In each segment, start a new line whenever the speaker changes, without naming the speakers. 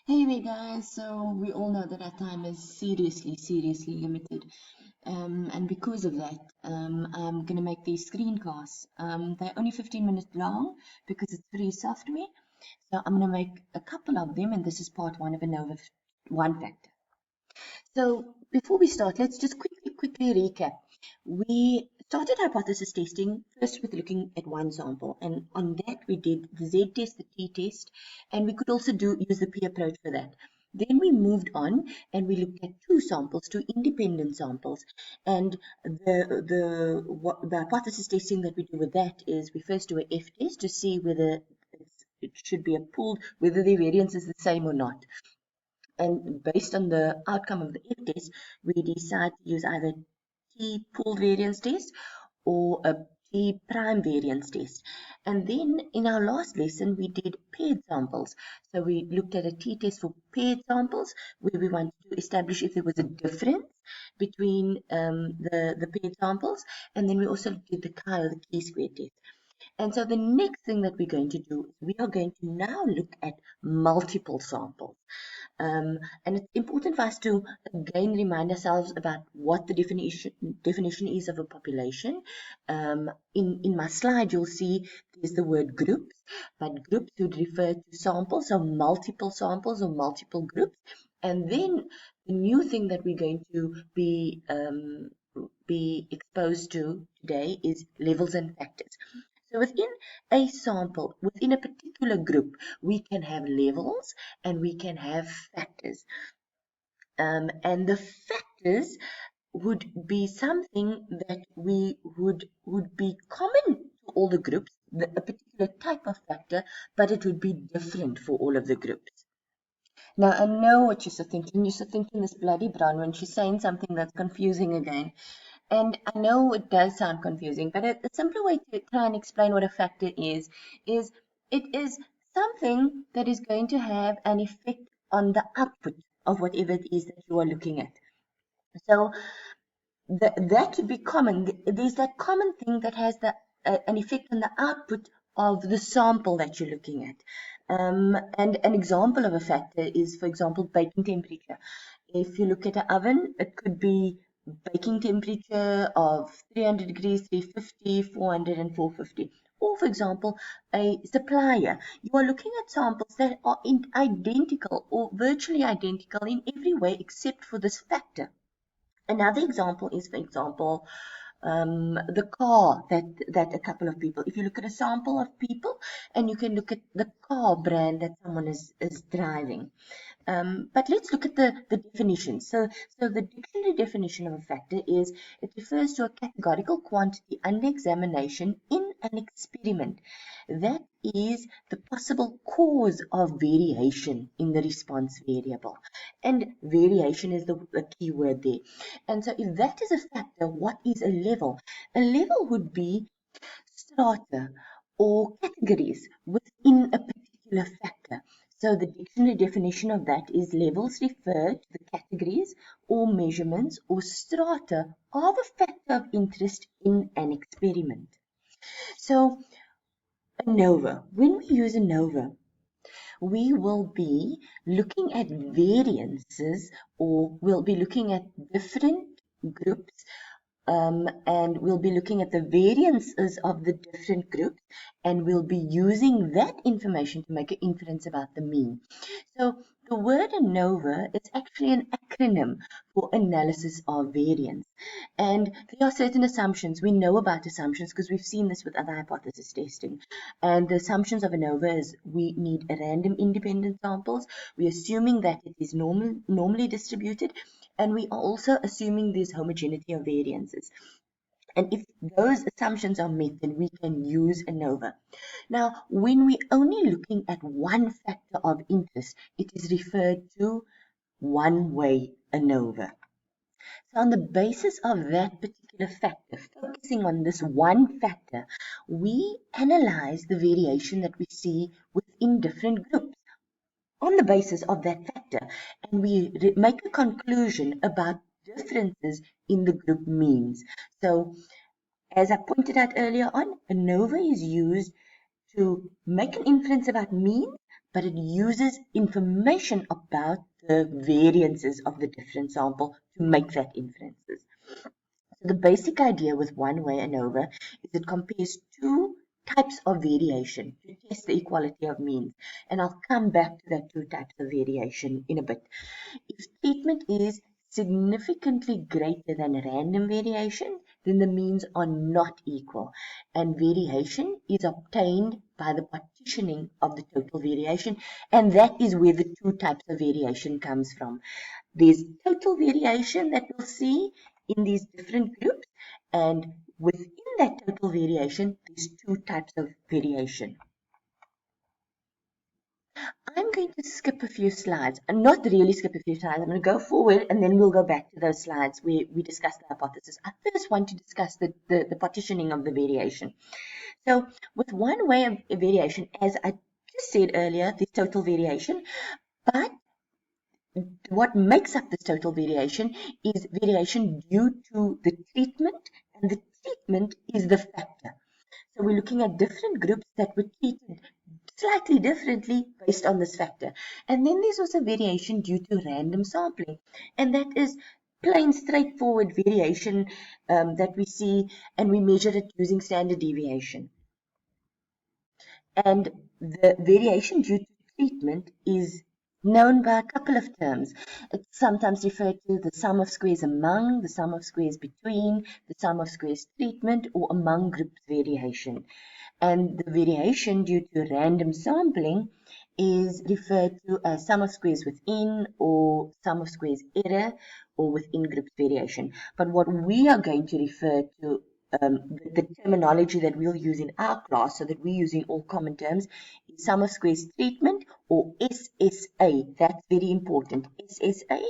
Hey there, guys. So we all know that our time is seriously limited, and because of that, I'm gonna make these screencasts. They're only 15 minutes long because it's free software. So I'm gonna make a couple of them, and this is part one of ANOVA one factor. So before we start, let's just quickly recap. We started hypothesis testing first with looking at one sample, and on that we did the Z test, the T test, and we could also use the P approach for that. Then we moved on and we looked at two independent samples, and the hypothesis testing that we do with that is we first do a F test to see whether it should be a pooled, whether the variance is the same or not. And based on the outcome of the F test, we decide to use either T pooled variance test or a T prime variance test. And then in our last lesson, we did paired samples. So we looked at a T test for paired samples where we wanted to establish if there was a difference between the paired samples. And then we also did the chi or the chi-square test. And so the next thing that we're going to do is we are going to now look at multiple samples. And it's important for us to again remind ourselves about what the definition is of a population. In my slide, you'll see there's the word groups, but groups would refer to samples, so multiple samples or multiple groups. And then the new thing that we're going to be exposed to today is levels and factors. So within a sample, within a particular group, we can have levels and we can have factors. And the factors would be something that would be common to all the groups, a particular type of factor, but it would be different for all of the groups. Now, I know what you're thinking. You're thinking this bloody brown when she's saying something that's confusing again. And I know it does sound confusing, but a simpler way to try and explain what a factor is it is something that is going to have an effect on the output of whatever it is that you are looking at. So that would be common. There's that common thing that has an effect on the output of the sample that you're looking at. And an example of a factor is, for example, baking temperature. If you look at an oven, it could be baking temperature of 300 degrees, 350, 400, and 450. Or, for example, a supplier. You are looking at samples that are identical or virtually identical in every way except for this factor. Another example is, for example, the car that a couple of people, if you look at a sample of people and you can look at the car brand that someone is driving. But let's look at the definition. So the dictionary definition of a factor is it refers to a categorical quantity under examination in an experiment. That is the possible cause of variation in the response variable. And variation is the key word there. And so if that is a factor, what is a level? A level would be strata or categories within a particular factor. So the dictionary definition of that is levels refer to the categories or measurements or strata of a factor of interest in an experiment. So ANOVA, when we use ANOVA, we will be looking at variances or we'll be looking at different groups and we'll be looking at the variances of the different groups and we'll be using that information to make an inference about the mean. So the word ANOVA is actually an acronym for analysis of variance. And there are certain assumptions. We know about assumptions because we've seen this with other hypothesis testing. And the assumptions of ANOVA is we need a random independent samples. We're assuming that it is normally distributed. And we are also assuming there's homogeneity of variances. And if those assumptions are met, then we can use ANOVA. Now, when we're only looking at one factor of interest, it is referred to one-way ANOVA. So on the basis of that particular factor, focusing on this one factor, we analyze the variation that we see within different groups on the basis of that factor, and we make a conclusion about differences in the group means. So as I pointed out earlier on, ANOVA is used to make an inference about mean, but it uses information about the variances of the different sample to make that inferences. So the basic idea with one-way ANOVA is it compares two types of variation to test the equality of means. And I'll come back to that two types of variation in a bit. If treatment is significantly greater than random variation, then the means are not equal, and variation is obtained by the partitioning of the total variation, and that is where the two types of variation comes from. There's total variation that we'll see in these different groups, and within that total variation, there's two types of variation. I'm going to skip a few slides, and not really skip a few slides. I'm going to go forward, and then we'll go back to those slides where we discuss the hypothesis. I first want to discuss the partitioning of the variation. So with one way of variation, as I just said earlier, the total variation, but what makes up this total variation is variation due to the treatment, and the treatment is the factor. So we're looking at different groups that were treated slightly differently based on this factor. And then there's also variation due to random sampling, and that is plain straightforward variation that we see, and we measure it using standard deviation. And the variation due to treatment is known by a couple of terms. It's sometimes referred to the sum of squares among, the sum of squares between, the sum of squares treatment, or among groups variation. And the variation due to random sampling is referred to as sum of squares within, or sum of squares error, or within groups variation. But what we are going to refer to, the terminology that we'll use in our class, so that we're using all common terms, is sum of squares treatment, or SSA. That's very important. SSA,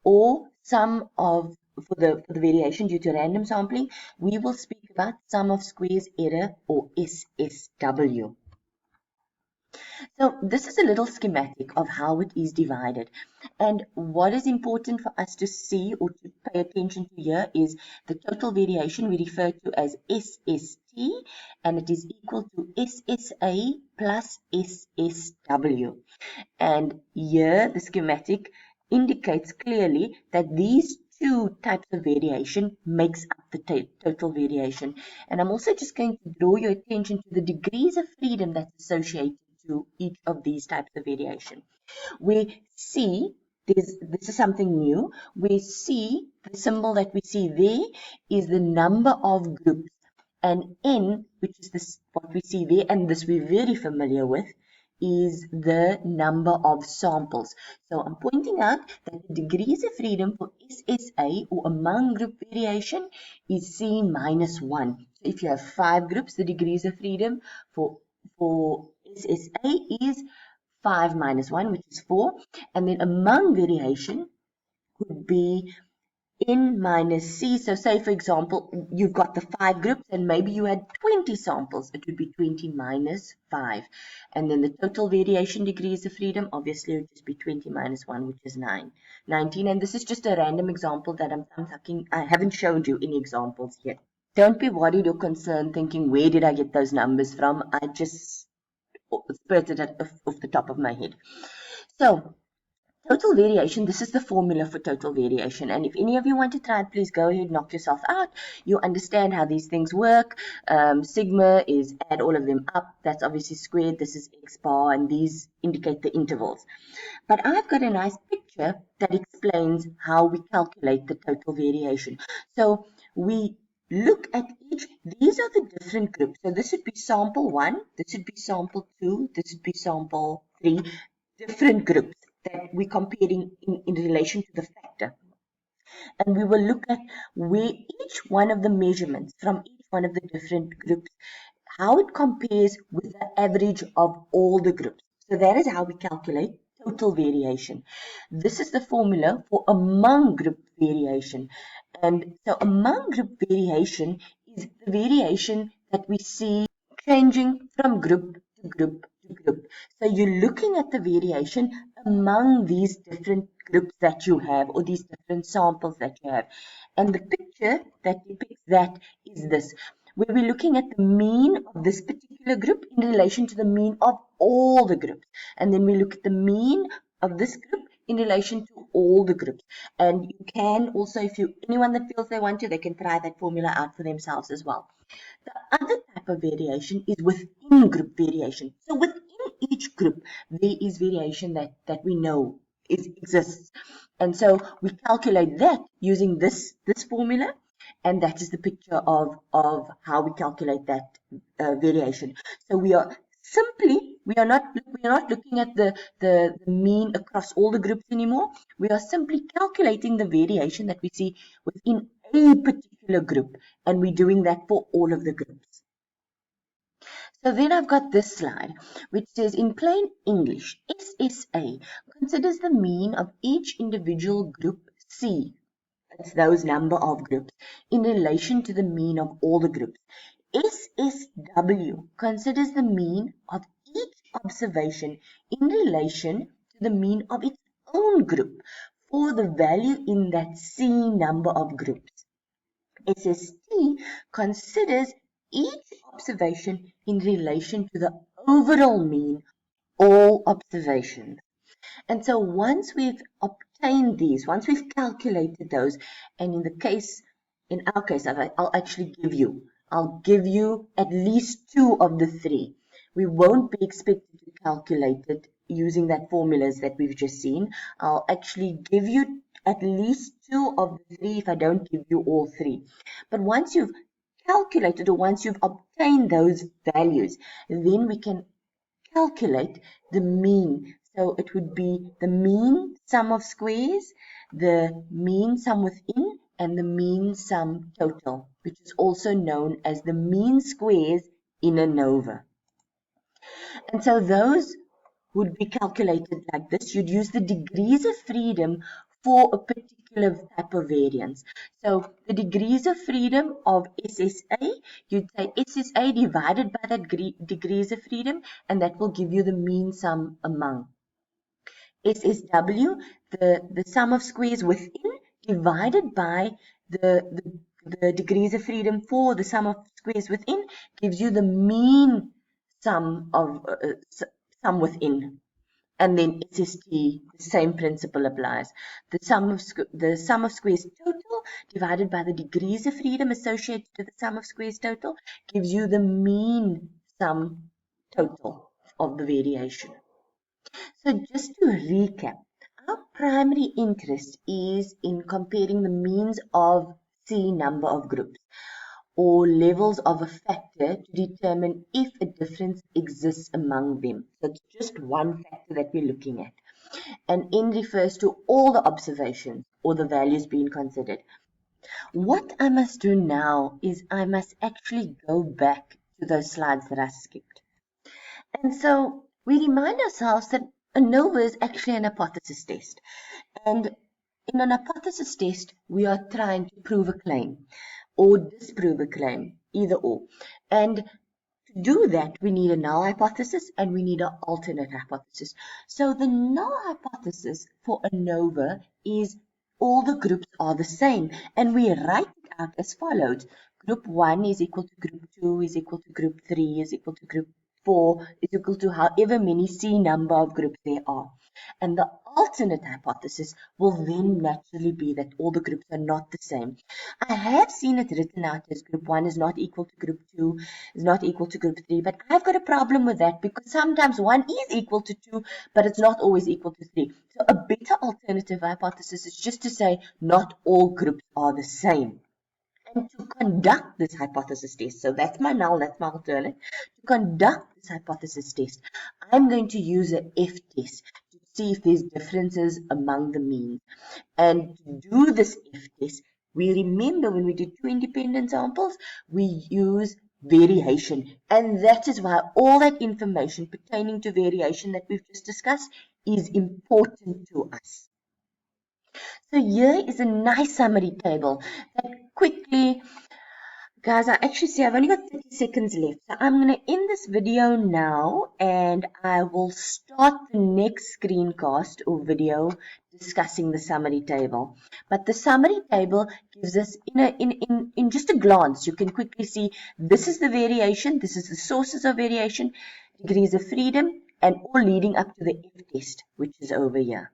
or sum of, for the variation due to random sampling, we will speak about sum of squares error, or SSW. So this is a little schematic of how it is divided. And what is important for us to see or to pay attention to here is the total variation we refer to as SST, and it is equal to SSA plus SSW. And here the schematic indicates clearly that these two types of variation makes up the total variation. And I'm also just going to draw your attention to the degrees of freedom that's associated to each of these types of variation. We see, this is something new, we see the symbol that we see there is the number of groups, and N, which is what we see there, and this we're very familiar with, is the number of samples. So I'm pointing out that the degrees of freedom for SSA, or among group variation, is C minus 1. So if you have 5 groups, the degrees of freedom for SSA is 5 minus 1, which is 4. And then among variation would be N minus C. So say, for example, you've got the 5 groups and maybe you had 20 samples. It would be 20 minus 5. And then the total variation degrees of freedom obviously would just be 20 minus 1, which is 19. And this is just a random example that I'm talking. I haven't showed you any examples yet. Don't be worried or concerned thinking, where did I get those numbers from? I just spurted it off the top of my head. So total variation, this is the formula for total variation. And if any of you want to try it, please go ahead, knock yourself out. You understand how these things work. Sigma is add all of them up. That's obviously squared. This is x bar, and these indicate the intervals. But I've got a nice picture that explains how we calculate the total variation. So we look at each, these are the different groups. So this would be sample 1, this would be sample 2, this would be sample 3, different groups that we're comparing in relation to the factor. And we will look at where each one of the measurements from each one of the different groups, how it compares with the average of all the groups. So that is how we calculate total variation. This is the formula for among group variation. And so among group variation is the variation that we see changing from group to group to group. So you're looking at the variation among these different groups that you have, or these different samples that you have. And the picture that depicts that is this, where we're looking at the mean of this particular group in relation to the mean of all the groups. And then we look at the mean of this group in relation to all the groups. And you can also, if anyone that feels they want to, they can try that formula out for themselves as well. The other type of variation is within group variation. So within each group, there is variation that we know exists. And so we calculate that using this formula, and that is the picture of how we calculate that variation. So we are not looking at the mean across all the groups anymore. We are simply calculating the variation that we see within a particular group, and we're doing that for all of the groups. So then I've got this slide, which says, in plain English, SSA considers the mean of each individual group C, that's those number of groups, in relation to the mean of all the groups. SSW considers the mean of each observation in relation to the mean of its own group for the value in that C number of groups. SST considers each observation in relation to the overall mean all observations. And so once we've obtained these, once we've calculated those, and in our case, I'll give you at least 2 of the 3. We won't be expected to calculate it using that formulas that we've just seen. I'll actually give you at least 2 of the 3 if I don't give you all 3. But once you've calculated, or once you've obtained those values, then we can calculate the mean. So it would be the mean sum of squares, the mean sum within, and the mean sum total, which is also known as the mean squares in ANOVA. And so those would be calculated like this. You'd use the degrees of freedom for a particular type of variance. So the degrees of freedom of SSA, you'd say SSA divided by that degrees of freedom, and that will give you the mean sum among. SSW, the sum of squares within divided by the degrees of freedom for the sum of squares within gives you the mean sum of sum within. And then SST, the same principle applies. The sum of squares total divided by the degrees of freedom associated to the sum of squares total gives you the mean sum total of the variation. So just to recap, our primary interest is in comparing the means of C number of groups, or levels of a factor, to determine if a difference exists among them. So it's just one factor that we're looking at. And N refers to all the observations or the values being considered. What I must do now is I must actually go back to those slides that I skipped. And so we remind ourselves that ANOVA is actually an hypothesis test. And in an hypothesis test, we are trying to prove a claim or disprove a claim, either or. And to do that, we need a null hypothesis and we need an alternate hypothesis. So the null hypothesis for ANOVA is all the groups are the same. And we write it out as follows. Group 1 is equal to group 2 is equal to group 3 is equal to group 4 is equal to however many C number of groups there are. And the alternate hypothesis will then naturally be that all the groups are not the same. I have seen it written out as group 1 is not equal to group 2, is not equal to group 3, but I've got a problem with that because sometimes 1 is equal to 2, but it's not always equal to 3. So a better alternative hypothesis is just to say not all groups are the same. And to conduct this hypothesis test, so that's my null, that's my alternate. To conduct this hypothesis test, I'm going to use an F-test to see if there's differences among the means. And to do this F-test, we remember when we did 2 independent samples, we use variation. And that is why all that information pertaining to variation that we've just discussed is important to us. So here is a nice summary table that quickly, guys, I actually see I've only got 30 seconds left. So I'm going to end this video now and I will start the next screencast or video discussing the summary table. But the summary table gives us, in just a glance, you can quickly see this is the variation, this is the sources of variation, degrees of freedom, and all leading up to the F test, which is over here.